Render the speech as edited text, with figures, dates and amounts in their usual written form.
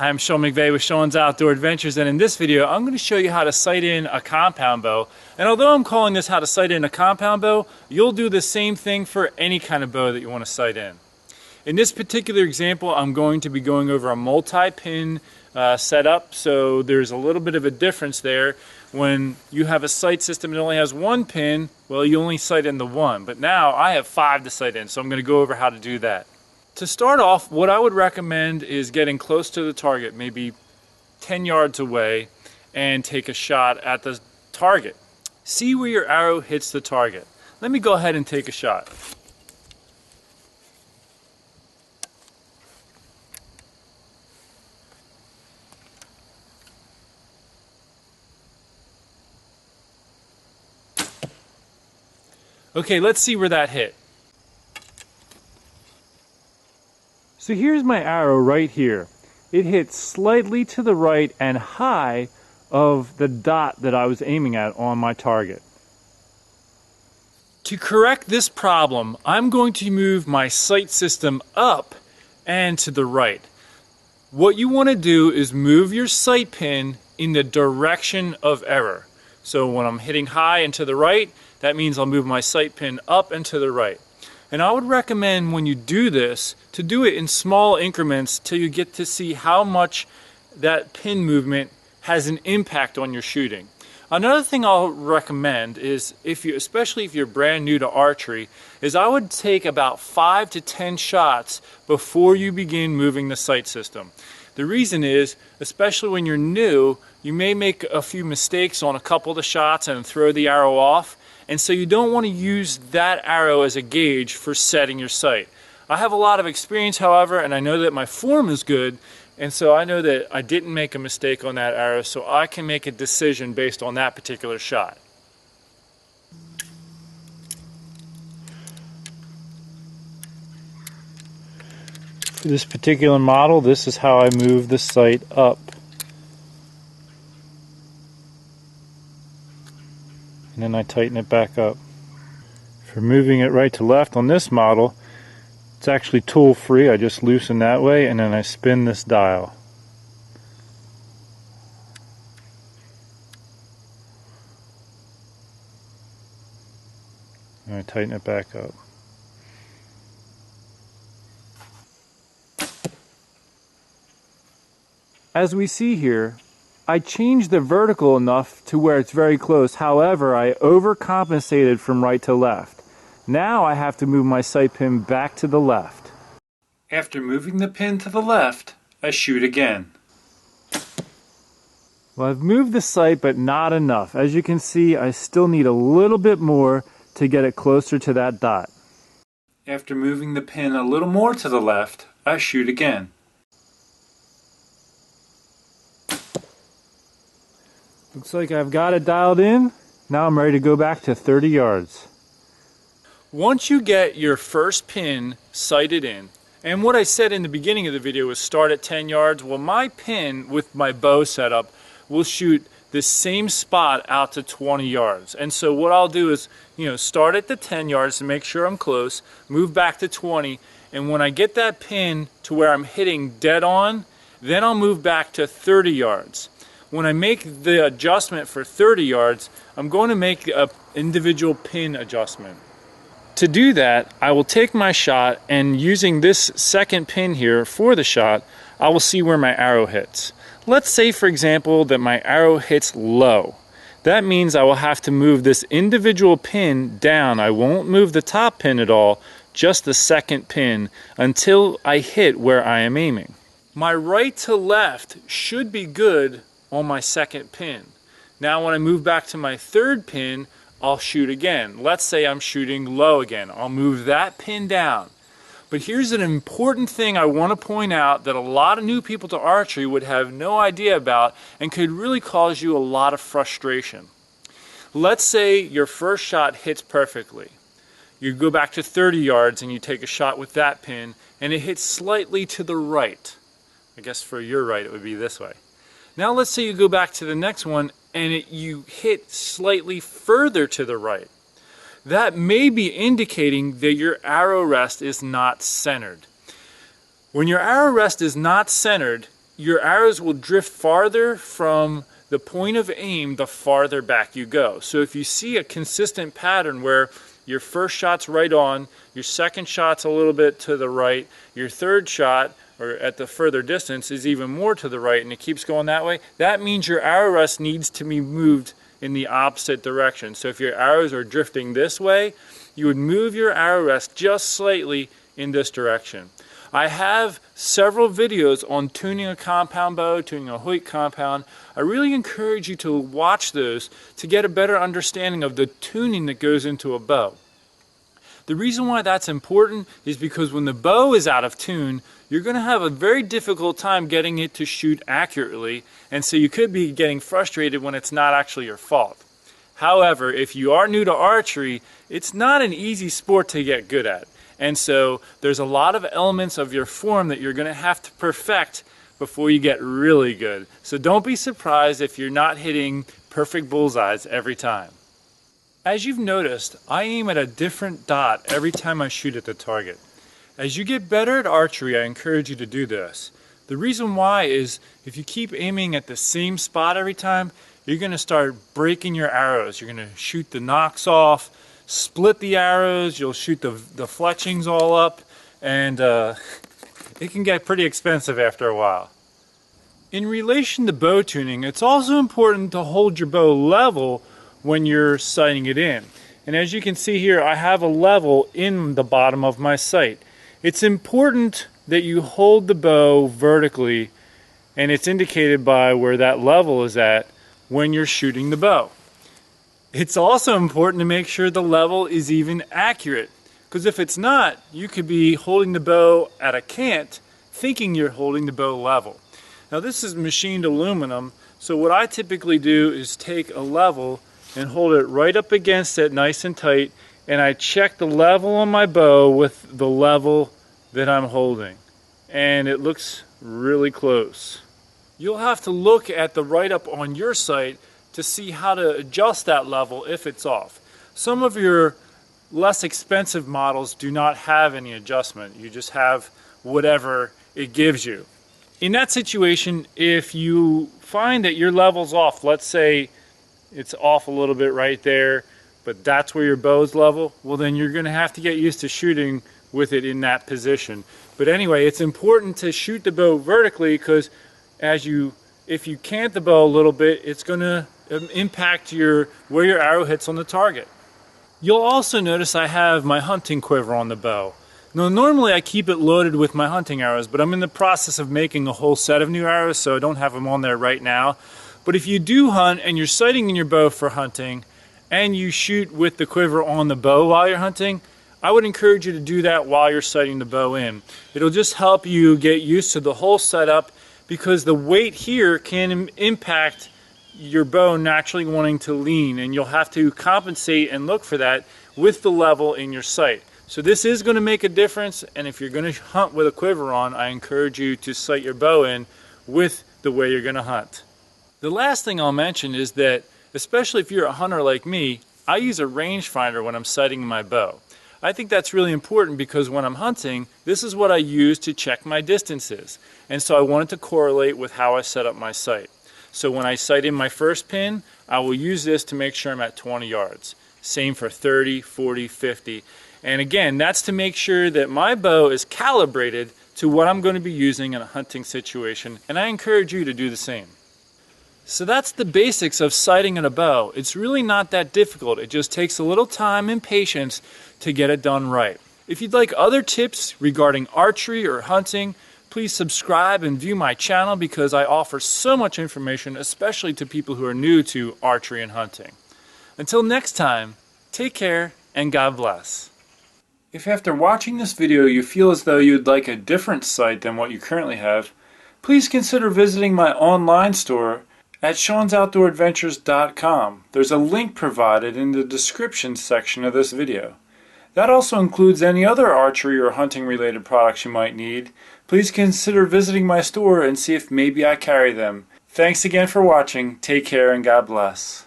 Hi, I'm Sean McVeigh with Sean's Outdoor Adventures, and in this video I'm going to show you how to sight in a compound bow. And although I'm calling this how to sight in a compound bow, you'll do the same thing for any kind of bow that you want to sight in. In this particular example, I'm going to be going over a multi-pin setup, so there's a little bit of a difference there. When you have a sight system that only has one pin, well, you only sight in the one, but now I have 5 to sight in, so I'm going to go over how to do that. To start off, what I would recommend is getting close to the target, maybe 10 yards away, and take a shot at the target. See where your arrow hits the target. Let me go ahead and take a shot. Okay, let's see where that hit. So here's my arrow right here. It hit slightly to the right and high of the dot that I was aiming at on my target. To correct this problem, I'm going to move my sight system up and to the right. What you want to do is move your sight pin in the direction of error. So when I'm hitting high and to the right, that means I'll move my sight pin up and to the right. And I would recommend when you do this to do it in small increments till you get to see how much that pin movement has an impact on your shooting. Another thing I'll recommend is, especially if you're brand new to archery, is I would take about 5 to 10 shots before you begin moving the sight system. The reason is, especially when you're new, you may make a few mistakes on a couple of the shots and throw the arrow off. And so you don't want to use that arrow as a gauge for setting your sight. I have a lot of experience, however, and I know that my form is good, and so I know that I didn't make a mistake on that arrow, so I can make a decision based on that particular shot. For this particular model, this is how I move the sight up. And then I tighten it back up. For moving it right to left on this model, it's actually tool free. I just loosen that way and then I spin this dial. And I tighten it back up. As we see here, I changed the vertical enough to where it's very close. However, I overcompensated from right to left. Now I have to move my sight pin back to the left. After moving the pin to the left, I shoot again. Well, I've moved the sight, but not enough. As you can see, I still need a little bit more to get it closer to that dot. After moving the pin a little more to the left, I shoot again. Looks like I've got it dialed in. Now I'm ready to go back to 30 yards. Once you get your first pin sighted in, and what I said in the beginning of the video was start at 10 yards, well, my pin with my bow setup will shoot the same spot out to 20 yards. And so what I'll do is, start at the 10 yards to make sure I'm close, move back to 20, and when I get that pin to where I'm hitting dead on, then I'll move back to 30 yards. When I make the adjustment for 30 yards, I'm going to make an individual pin adjustment. To do that, I will take my shot, and using this second pin here for the shot, I will see where my arrow hits. Let's say, for example, that my arrow hits low. That means I will have to move this individual pin down. I won't move the top pin at all, just the second pin, until I hit where I am aiming. My right to left should be good on my second pin. Now when I move back to my third pin, I'll shoot again. Let's say I'm shooting low again. I'll move that pin down. But here's an important thing I want to point out that a lot of new people to archery would have no idea about and could really cause you a lot of frustration. Let's say your first shot hits perfectly. You go back to 30 yards and you take a shot with that pin and it hits slightly to the right. I guess for your right it would be this way. Now let's say you go back to the next one and you hit slightly further to the right. That may be indicating that your arrow rest is not centered. When your arrow rest is not centered, your arrows will drift farther from the point of aim the farther back you go. So if you see a consistent pattern where your first shot's right on, your second shot's a little bit to the right, your third shot, or at the further distance, is even more to the right, and it keeps going that way, that means your arrow rest needs to be moved in the opposite direction. So if your arrows are drifting this way, you would move your arrow rest just slightly in this direction. I have several videos on tuning a compound bow, tuning a Hoyt compound. I really encourage you to watch those to get a better understanding of the tuning that goes into a bow. The reason why that's important is because when the bow is out of tune, you're going to have a very difficult time getting it to shoot accurately, and so you could be getting frustrated when it's not actually your fault. However, if you are new to archery, it's not an easy sport to get good at. And so there's a lot of elements of your form that you're going to have to perfect before you get really good. So don't be surprised if you're not hitting perfect bullseyes every time. As you've noticed, I aim at a different dot every time I shoot at the target. As you get better at archery, I encourage you to do this. The reason why is if you keep aiming at the same spot every time, you're going to start breaking your arrows. You're going to shoot the nocks off, split the arrows, you'll shoot the fletchings all up, and it can get pretty expensive after a while. In relation to bow tuning, it's also important to hold your bow level when you're sighting it in. And as you can see here, I have a level in the bottom of my sight. It's important that you hold the bow vertically, and it's indicated by where that level is at when you're shooting the bow. It's also important to make sure the level is even accurate, because if it's not, you could be holding the bow at a cant, thinking you're holding the bow level. Now this is machined aluminum, so what I typically do is take a level and hold it right up against it nice and tight, and I check the level on my bow with the level that I'm holding, and it looks really close. You'll have to look at the write-up on your sight to see how to adjust that level if it's off. Some of your less expensive models do not have any adjustment. You just have whatever it gives you. In that situation, if you find that your level's off, let's say it's off a little bit right there, but that's where your bow's level, well then you're going to have to get used to shooting with it in that position. But anyway, it's important to shoot the bow vertically, because if you cant the bow a little bit, it's going to impact where your arrow hits on the target. You'll also notice I have my hunting quiver on the bow. Now normally I keep it loaded with my hunting arrows, but I'm in the process of making a whole set of new arrows, so I don't have them on there right now. But if you do hunt and you're sighting in your bow for hunting, and you shoot with the quiver on the bow while you're hunting, I would encourage you to do that while you're sighting the bow in. It'll just help you get used to the whole setup, because the weight here can impact your bow naturally wanting to lean, and you'll have to compensate and look for that with the level in your sight. So this is going to make a difference, and if you're going to hunt with a quiver on, I encourage you to sight your bow in with the way you're going to hunt. The last thing I'll mention is that, especially if you're a hunter like me, I use a rangefinder when I'm sighting my bow. I think that's really important because when I'm hunting, this is what I use to check my distances. And so I wanted to correlate with how I set up my sight. So when I sight in my first pin, I will use this to make sure I'm at 20 yards. Same for 30, 40, 50. And again, that's to make sure that my bow is calibrated to what I'm going to be using in a hunting situation, and I encourage you to do the same. So that's the basics of sighting in a bow. It's really not that difficult. It just takes a little time and patience to get it done right. If you'd like other tips regarding archery or hunting, please subscribe and view my channel, because I offer so much information, especially to people who are new to archery and hunting. Until next time, take care and God bless. If after watching this video you feel as though you'd like a different sight than what you currently have, please consider visiting my online store at Sean'sOutdoorAdventures.com. There's a link provided in the description section of this video. That also includes any other archery or hunting related products you might need. Please consider visiting my store and see if maybe I carry them. Thanks again for watching. Take care and God bless.